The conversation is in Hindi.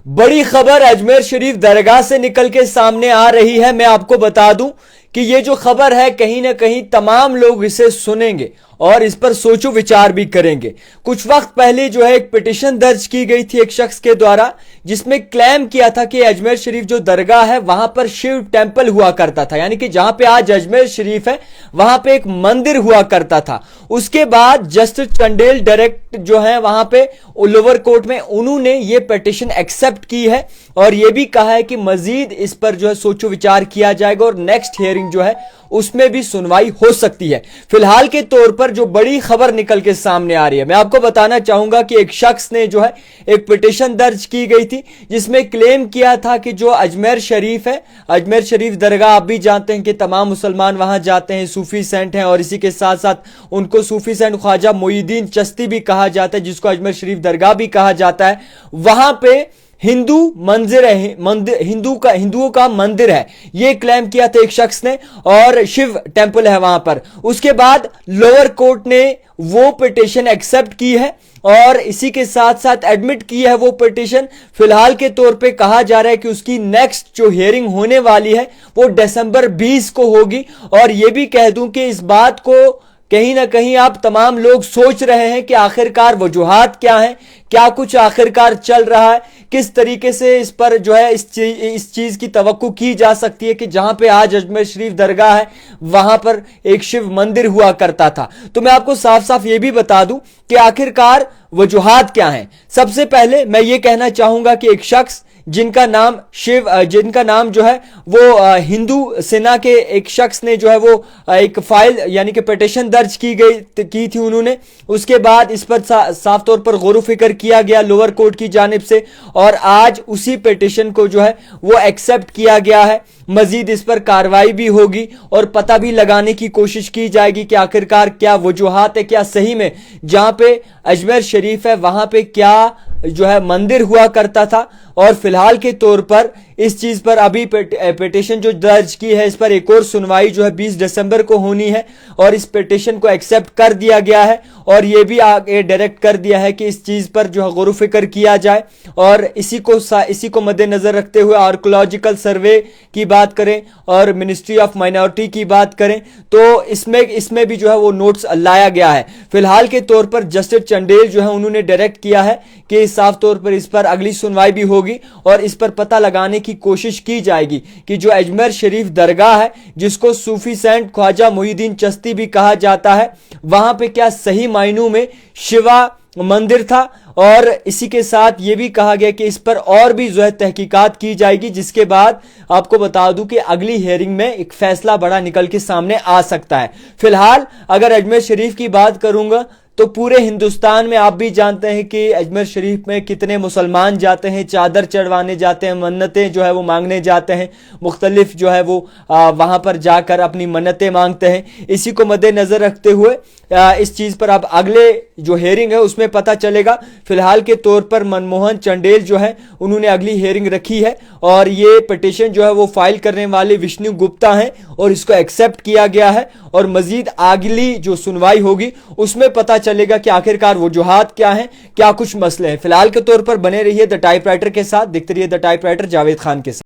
बड़ी खबर अजमेर शरीफ दरगाह से निकल के सामने आ रही है। मैं आपको बता दूं कि ये जो खबर है कहीं ना कहीं तमाम लोग इसे सुनेंगे और इस पर सोचो विचार भी करेंगे। कुछ वक्त पहले जो है एक पिटीशन दर्ज की गई थी एक शख्स के द्वारा, जिसमें क्लेम किया था कि अजमेर शरीफ जो दरगाह है वहां पर शिव टेंपल हुआ करता था, यानी कि जहां पे आज अजमेर शरीफ है वहां पे एक मंदिर हुआ करता था। उसके बाद जस्टिस चंडेल डायरेक्ट जो है वहां पे लोअर कोर्ट में उन्होंने ये पिटीशन एक्सेप्ट की है और ये भी कहा है कि मजीद इस पर जो है सोचो विचार किया जाएगा और नेक्स्ट हियरिंग जो है उसमें भी सुनवाई हो सकती है। फिलहाल के तौर पर जो बड़ी खबर निकल के सामने आ रही है, मैं आपको बताना चाहूंगा कि एक शख्स ने जो है एक पिटीशन दर्ज की गई थी जिसमें क्लेम किया था कि जो अजमेर शरीफ है, अजमेर शरीफ दरगाह आप भी जानते हैं कि तमाम मुसलमान वहां जाते हैं, सूफी सेंट हैं और इसी के साथ साथ उनको सूफी सेंट ख्वाजा मोइनुद्दीन चिश्ती भी कहा जाता है, जिसको अजमेर शरीफ दरगाह भी कहा जाता है। वहां पे हिंदू मंदिर है, हिंदुओं का मंदिर है, यह क्लेम किया था एक शख्स ने और शिव टेंपल है वहां पर। उसके बाद लोअर कोर्ट ने वो पिटीशन एक्सेप्ट की है और इसी के साथ साथ एडमिट की है वो पिटीशन। फिलहाल के तौर पे कहा जा रहा है कि उसकी नेक्स्ट जो हियरिंग होने वाली है वो दिसंबर 20 को होगी। और यह भी कह दूं कि इस बात को कहीं ना कहीं आप तमाम लोग सोच रहे हैं कि आखिरकार वजूहात क्या हैं, क्या कुछ आखिरकार चल रहा है, किस तरीके से इस पर जो है इस चीज की तवक्को की जा सकती है कि जहां पे आज अजमेर शरीफ दरगाह है वहां पर एक शिव मंदिर हुआ करता था। तो मैं आपको साफ साफ ये भी बता दूं कि आखिरकार वजूहात क्या हैं। सबसे पहले मैं ये कहना चाहूंगा कि एक शख्स जिनका नाम जो है वो हिंदू सेना के एक शख्स ने जो है वो एक फाइल यानी कि पिटीशन दर्ज की थी उन्होंने। उसके बाद इस पर साफ तौर पर गौर फिक्र किया गया लोअर कोर्ट की जानिब से और आज उसी पिटीशन को जो है वो एक्सेप्ट किया गया है। मजीद इस पर कार्रवाई भी होगी और पता भी लगाने की कोशिश की जाएगी कि आखिरकार क्या वजूहात है, क्या सही में जहां पे अजमेर शरीफ है वहां पे क्या जो है मंदिर हुआ करता था। और फिलहाल के तौर पर इस चीज पर अभी पिटीशन जो दर्ज की है इस पर एक और सुनवाई जो है 20 दिसंबर को होनी है और इस पिटीशन को एक्सेप्ट कर दिया गया है और यह भी आगे डायरेक्ट कर दिया है कि इस चीज पर जो है गौर फिक्र किया जाए। और इसी को मद्देनजर रखते हुए आर्कोलॉजिकल सर्वे की बात करें और मिनिस्ट्री ऑफ माइनॉरिटी की बात करें तो इसमें भी जो है वो नोट्स लाया गया है। फिलहाल के तौर पर जस्टिस चंडेल जो है उन्होंने डायरेक्ट किया है कि साफ तौर पर इस पर अगली सुनवाई भी होगी और इस पर पता लगाने की कोशिश की जाएगी कि जो अजमेर शरीफ दरगाह है जिसको सूफी सेंट ख्वाजा मोइनुद्दीन चिश्ती भी कहा जाता है वहां पे क्या सही मायनों में शिवा मंदिर था। और इसी के साथ यह भी कहा गया कि इस पर और भी जो है तहकीकात की जाएगी, जिसके बाद आपको बता दूं कि अगली हियरिंग में एक फैसला बड़ा निकल के सामने आ सकता है। फिलहाल अगर अजमेर शरीफ की बात करूंगा तो पूरे हिंदुस्तान में आप भी जानते हैं कि अजमेर शरीफ में कितने मुसलमान जाते हैं, चादर चढ़वाने जाते हैं, मन्नतें जो है वो मांगने जाते हैं, मुख्तलिफ जो है वो वहां पर जाकर अपनी मन्नतें मांगते हैं। इसी को मद्देनजर रखते हुए इस चीज पर अब अगले जो हेयरिंग है उसमें पता चलेगा। फिलहाल के तौर पर मनमोहन चंडेल जो है उन्होंने अगली हेयरिंग रखी है और ये पिटीशन जो है वो फाइल करने वाले विष्णु गुप्ता हैं और इसको एक्सेप्ट किया गया है और मजीद अगली जो सुनवाई होगी उसमें पता चलेगा कि आखिरकार वजूहात क्या हैं, क्या कुछ मसले हैं। फिलहाल के तौर पर बने रहिए द टाइपराइटर के साथ, देखते रहिए द टाइपराइटर जावेद खान के साथ।